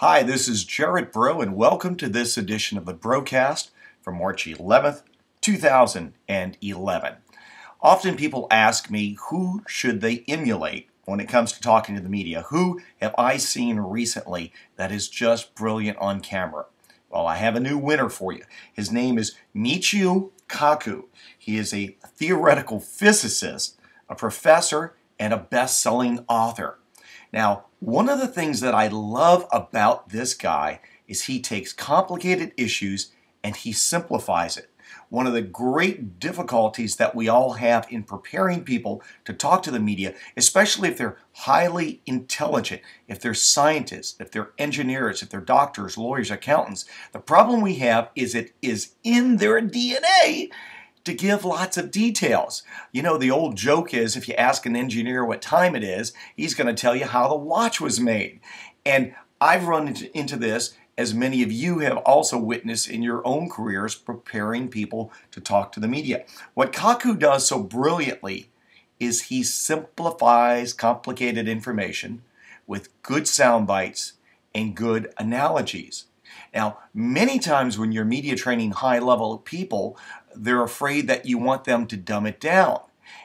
Hi, this is Jarrett Bro, and welcome to this edition of the Brocast for March 11th, 2011. Often people ask me, who should they emulate when it comes to talking to the media? Who have I seen recently that is just brilliant on camera? Well, I have a new winner for you. His name is Michio Kaku. He is a theoretical physicist, a professor, and a best-selling author. Now, one of the things that I love about this guy is he takes complicated issues and he simplifies it. One of the great difficulties that we all have in preparing people to talk to the media, especially if they're highly intelligent, if they're scientists, if they're engineers, if they're doctors, lawyers, accountants, the problem we have is it is in their DNA to give lots of details. You know, the old joke is if you ask an engineer what time it is, he's going to tell you how the watch was made. And I've run into this, as many of you have also witnessed in your own careers, preparing people to talk to the media. What Kaku does so brilliantly is he simplifies complicated information with good sound bites and good analogies. Now, many times when you're media training high-level people, they're afraid that you want them to dumb it down.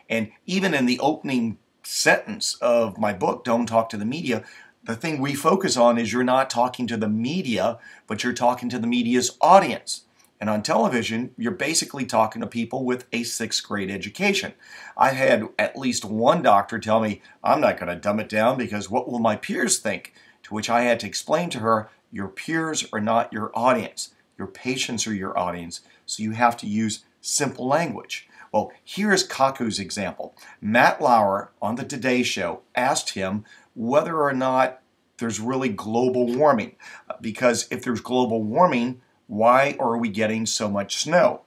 And even in the opening sentence of my book, Don't Talk to the Media, the thing we focus on is you're not talking to the media, but you're talking to the media's audience. And on television, you're basically talking to people with a 6th grade education. I had at least one doctor tell me, I'm not going to dumb it down because what will my peers think? To which I had to explain to her, your peers are not your audience. Your patients are your audience, so you have to use simple language. Well, here is Kaku's example. Matt Lauer on the Today Show asked him whether or not there's really global warming. Because if there's global warming, why are we getting so much snow?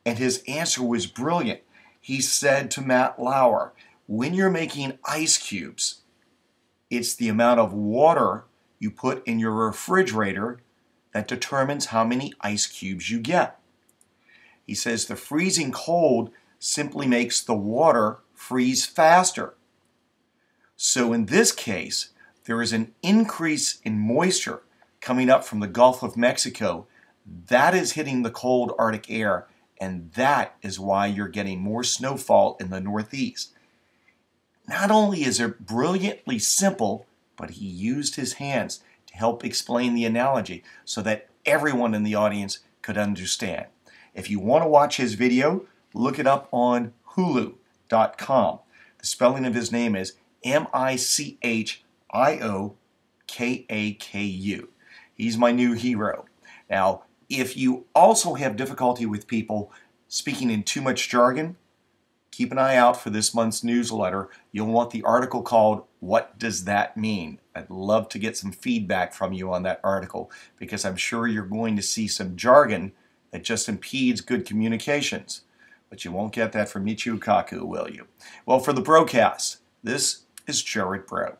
And his answer was brilliant. He said to Matt Lauer, when you're making ice cubes, it's the amount of water you put in your refrigerator that determines how many ice cubes you get. He says the freezing cold simply makes the water freeze faster. So in this case, there is an increase in moisture coming up from the Gulf of Mexico. That is hitting the cold Arctic air, and that is why you're getting more snowfall in the Northeast. Not only is it brilliantly simple, but he used his hands to help explain the analogy so that everyone in the audience could understand. If you want to watch his video, look it up on Hulu.com. The spelling of his name is Michiokaku. He's my new hero. Now, if you also have difficulty with people speaking in too much jargon, keep an eye out for this month's newsletter. You'll want the article called, What Does That Mean? I'd love to get some feedback from you on that article because I'm sure you're going to see some jargon that just impedes good communications. But you won't get that from Michio Kaku, will you? Well, for the Brocast, this is Jarrett Bro.